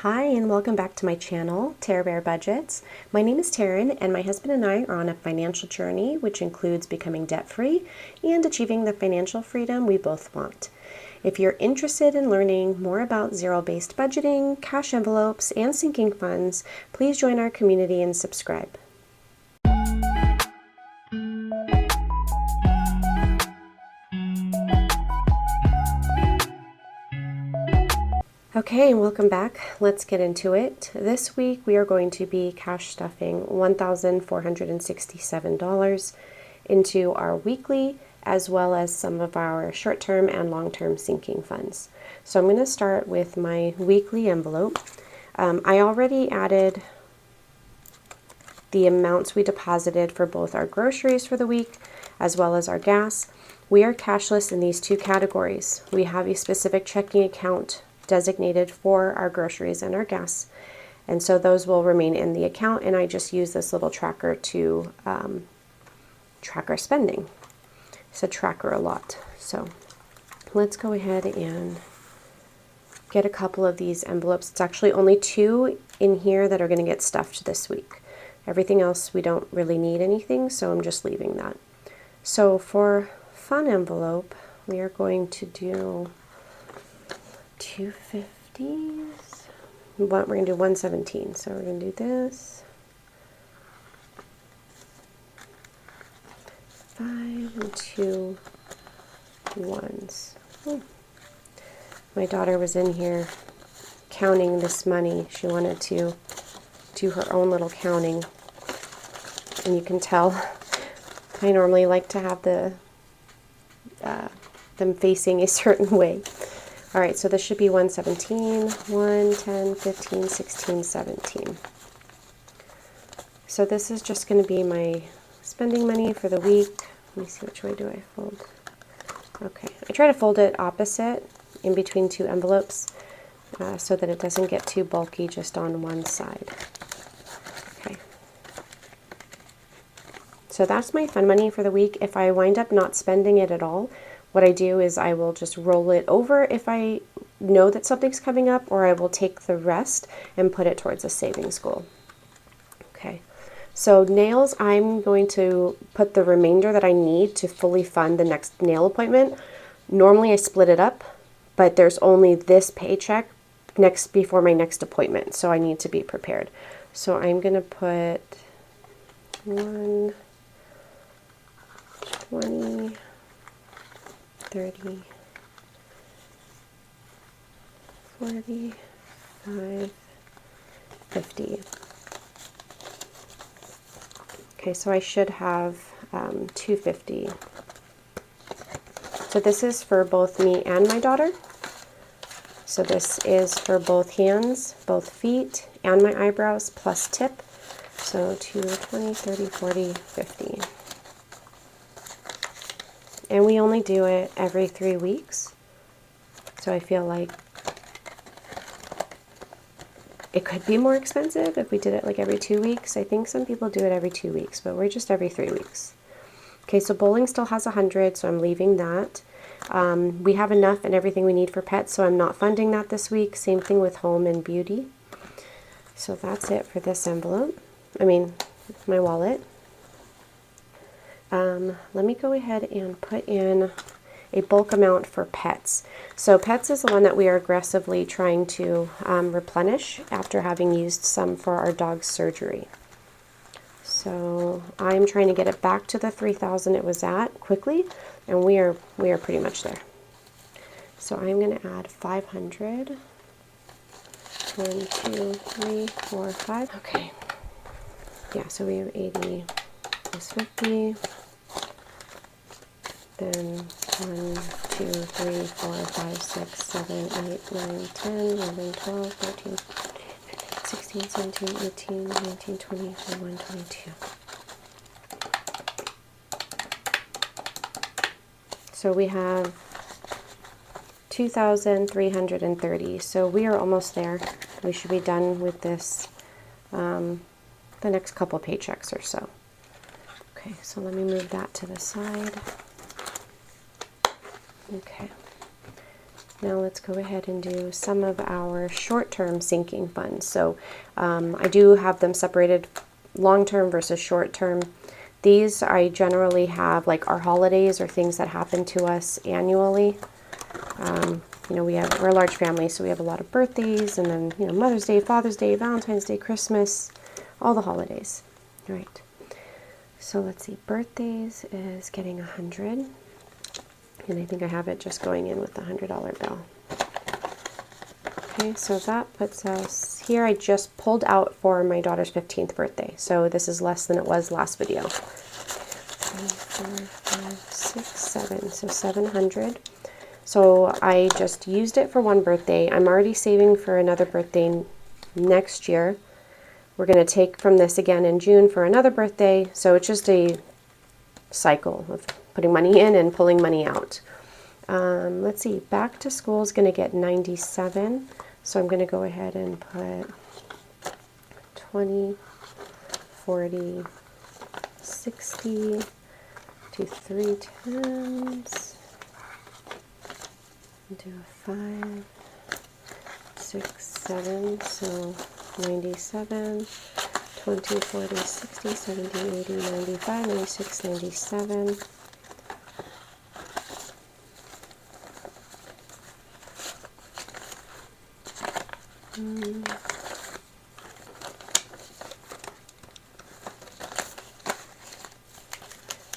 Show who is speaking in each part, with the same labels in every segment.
Speaker 1: Hi and welcome back to my channel, Tara Bear Budgets. My name is Taryn and my husband and I are on a financial journey which includes becoming debt-free and achieving the financial freedom we both want. If you're interested in learning more about zero-based budgeting, cash envelopes, and sinking funds, please join our community and subscribe. Okay, welcome back. Let's get into it. This week we are going to be cash stuffing $1,467 into our weekly as well as some of our short-term and long-term sinking funds. So I'm going to start with my weekly envelope. I already added the amounts we deposited for both our groceries for the week as well as our gas. We are cashless in these two categories. We have a specific checking account designated for our groceries and our gas, and so those will remain in the account, and I just use this little tracker to track our spending. It's a tracker a lot. So let's go ahead and get a couple of these envelopes. It's actually only two in here that are going to get stuffed this week. Everything else we don't really need anything, so I'm just leaving that. So for fun envelope, we are going to do 250s. We're going to do 117. So we're going to do this. 5 and 2 ones. My daughter was in here counting this money. She wanted to do her own little counting. And you can tell I normally like to have them facing a certain way. All right, so this should be 117, 1, 10, 15, 16, 17. So this is just going to be my spending money for the week. Let me see, which way do I fold? Okay, I try to fold it opposite in between two envelopes so that it doesn't get too bulky just on one side. Okay. So that's my fun money for the week. If I wind up not spending it at all, what I do is I will just roll it over if I know that something's coming up, or I will take the rest and put it towards a savings goal. Okay, so nails, I'm going to put the remainder that I need to fully fund the next nail appointment. Normally I split it up, but there's only this paycheck before my next appointment, so I need to be prepared. So I'm going to put 1, 20, 30, 40, 5, 50. Okay, so I should have 250. So this is for both me and my daughter. So this is for both hands, both feet, and my eyebrows, plus tip. So 2, 20, 30, 40, 50. And we only do it every 3 weeks. So I feel like it could be more expensive if we did it like every 2 weeks. I think some people do it every 2 weeks, but we're just every 3 weeks. Okay, so bowling still has 100, so I'm leaving that. We have enough and everything we need for pets, so I'm not funding that this week. Same thing with home and beauty. So that's it for this envelope. My wallet. Let me go ahead and put in a bulk amount for pets. So pets is the one that we are aggressively trying to replenish after having used some for our dog's surgery. So I'm trying to get it back to the 3,000 it was at quickly, and we are pretty much there. So I'm going to add 500. 1, 2, 3, 4, 5. Okay. Yeah, so we have 80 plus 50. Then 1, 2, 3, 4, 5, 6, 7, 8, 9, 10, 11, 12, 13, 16, 17, 18, 19, 20, 21, 22. So we have 2,330. So we are almost there. We should be done with this the next couple paychecks or so. Okay, so let me move that to the side. Okay. Now let's go ahead and do some of our short-term sinking funds. So I do have them separated, long-term versus short-term. These I generally have like our holidays or things that happen to us annually. You know, we're a large family, so we have a lot of birthdays, and then, you know, Mother's Day, Father's Day, Valentine's Day, Christmas, all the holidays. All right. So let's see, birthdays is getting 100. And I think I have it just going in with the $100 bill. Okay, so that puts us here. I just pulled out for my daughter's 15th birthday. So this is less than it was last video. 3, 4, 5, 6, 7. So 700. So I just used it for one birthday. I'm already saving for another birthday next year. We're going to take from this again in June for another birthday. So it's just a cycle of putting money in and pulling money out. Let's see, back to school is going to get 97. So I'm going to go ahead and put 20, 40, 60, do 3 tens. Do a 5, 6, 7, so 97, 20, 40, 60, 70, 80, 95, 96, 97.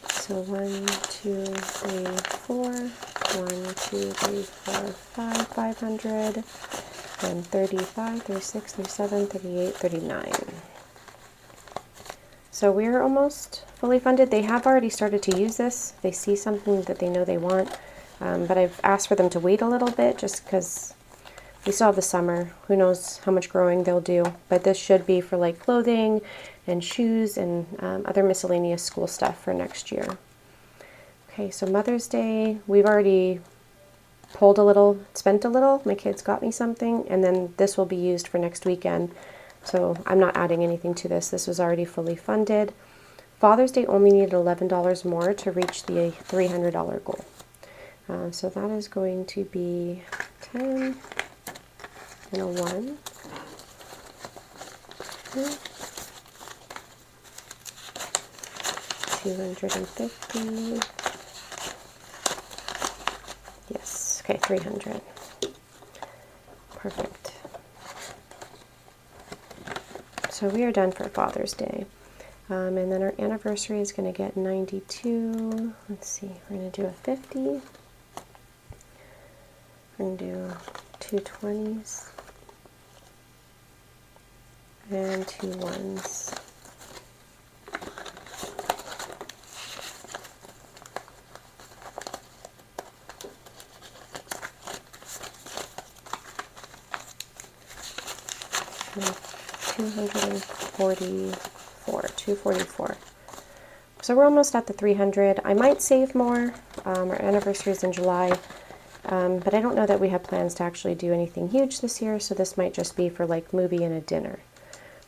Speaker 1: So 1, 2, 3, 4. 1, 2, 3, 4, 5, 500, and 35, 36, 37, 38, 39. So we're almost fully funded. They have already started to use this. They see something that they know they want, but I've asked for them to wait a little bit just because we still have the summer. Who knows how much growing they'll do, but this should be for like clothing and shoes and other miscellaneous school stuff for next year. Okay, so Mother's Day, we've already pulled a little, spent a little. My kids got me something, and then this will be used for next weekend. So I'm not adding anything to this. This was already fully funded. Father's Day only needed $11 more to reach the $300 goal. So that is going to be 10 and a 1. 250. Yes, okay, 300. Perfect. So we are done for Father's Day. And then our anniversary is going to get 92. Let's see, we're going to do a 50. We're going to do 2 20s and 2 1s. And 244. So we're almost at the 300. I might save more. Our anniversary is in July, but I don't know that we have plans to actually do anything huge this year, so this might just be for like movie and a dinner.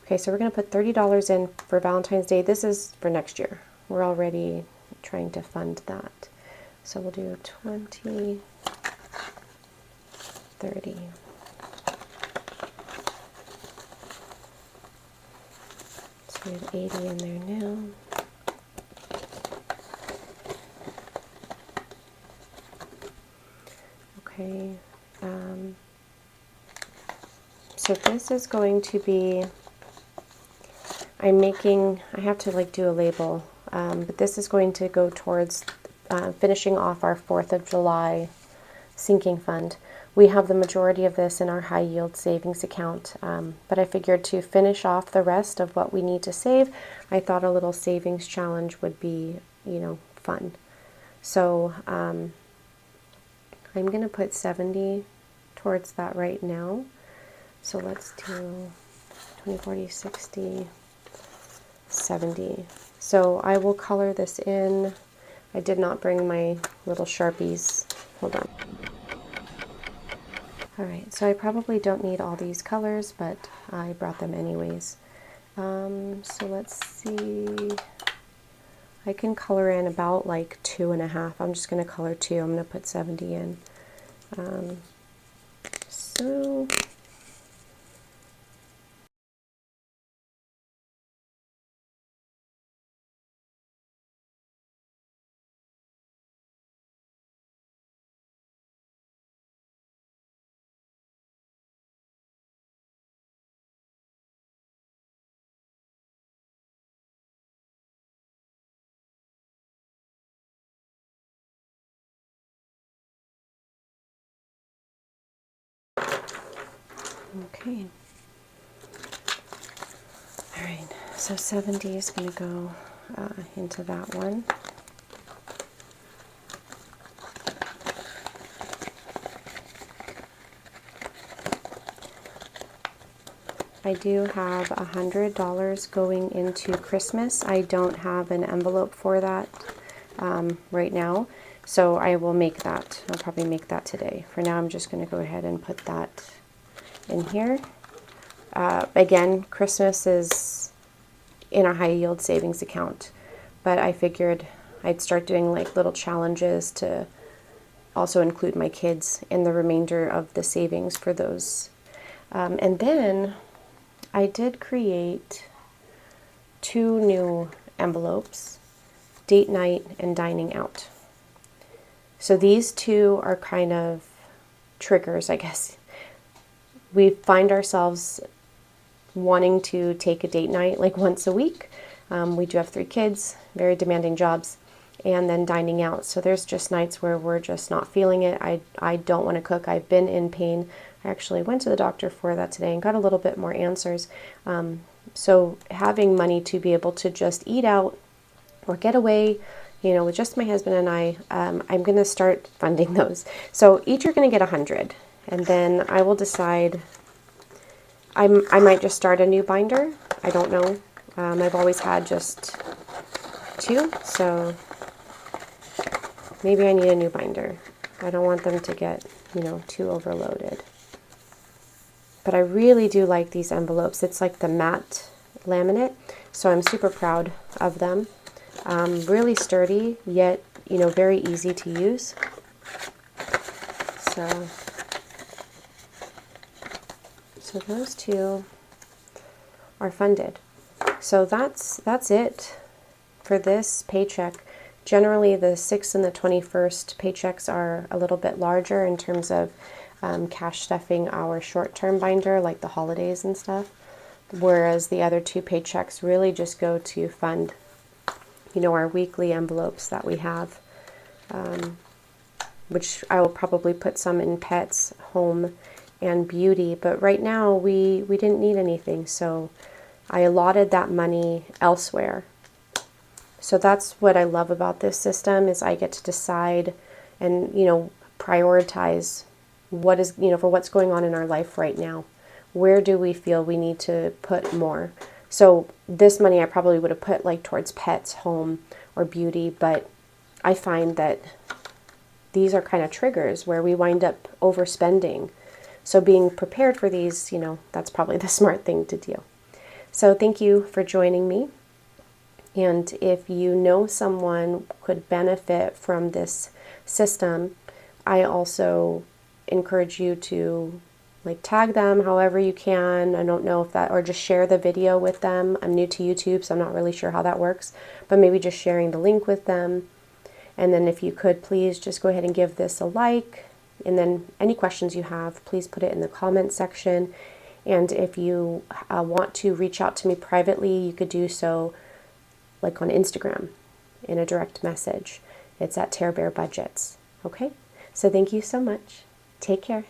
Speaker 1: Okay, so we're going to put $30 in for Valentine's Day. This is for next year. We're already trying to fund that. So we'll do 20, 30. We have 80 in there now. Okay. So this is going to be, I have to like do a label, but this is going to go towards finishing off our 4th of July sinking fund. We have the majority of this in our high yield savings account, but I figured to finish off the rest of what we need to save, I thought a little savings challenge would be, you know, fun. So I'm going to put 70 towards that right now. So let's do 20, 40, 60, 70. So I will color this in. I did not bring my little Sharpies. Hold on. Alright, so I probably don't need all these colors, but I brought them anyways. So let's see. I can color in about like 2.5. I'm just going to color 2. I'm going to put 70 in. so. Okay. All right, so 70 is going to go into that one. I do have $100 going into Christmas. I don't have an envelope for that right now, so I will make that. I'll probably make that today. For now, I'm just going to go ahead and put that in here. Again, Christmas is in a high yield savings account, but I figured I'd start doing like little challenges to also include my kids in the remainder of the savings for those. And then I did create 2 new envelopes, date night and dining out. So these 2 are kind of triggers, I guess. We find ourselves wanting to take a date night like once a week. We do have 3 kids, very demanding jobs, and then dining out. So there's just nights where we're just not feeling it. I don't want to cook. I've been in pain. I actually went to the doctor for that today and got a little bit more answers. So having money to be able to just eat out or get away, with just my husband and I, I'm going to start funding those. So each are going to get 100, and then I will decide. I might just start a new binder. I don't know. I've always had just 2, so maybe I need a new binder. I don't want them to get, too overloaded. But I really do like these envelopes. It's like the matte laminate, so I'm super proud of them. Really sturdy, yet, very easy to use. So those 2 are funded. So that's it for this paycheck. Generally, the 6th and the 21st paychecks are a little bit larger in terms of cash stuffing our short-term binder, like the holidays and stuff, whereas the other 2 paychecks really just go to fund, our weekly envelopes that we have, which I will probably put some in pets, home, and beauty. But right now, we didn't need anything, so I allotted that money elsewhere. So that's what I love about this system, is I get to decide and, prioritize what is, for what's going on in our life right now. Where do we feel we need to put more? So this money I probably would have put like towards pets, home, or beauty, but I find that these are kind of triggers where we wind up overspending. So being prepared for these, that's probably the smart thing to do. So thank you for joining me. And if you know someone could benefit from this system, I also encourage you to tag them however you can. I don't know if that, or just share the video with them. I'm new to YouTube, so I'm not really sure how that works, but maybe just sharing the link with them. And then if you could, please just go ahead and give this a like. And then any questions you have, please put it in the comment section. And if you want to reach out to me privately, you could do so like on Instagram in a direct message. It's at Tear Bear Budgets. Okay? So thank you so much. Take care.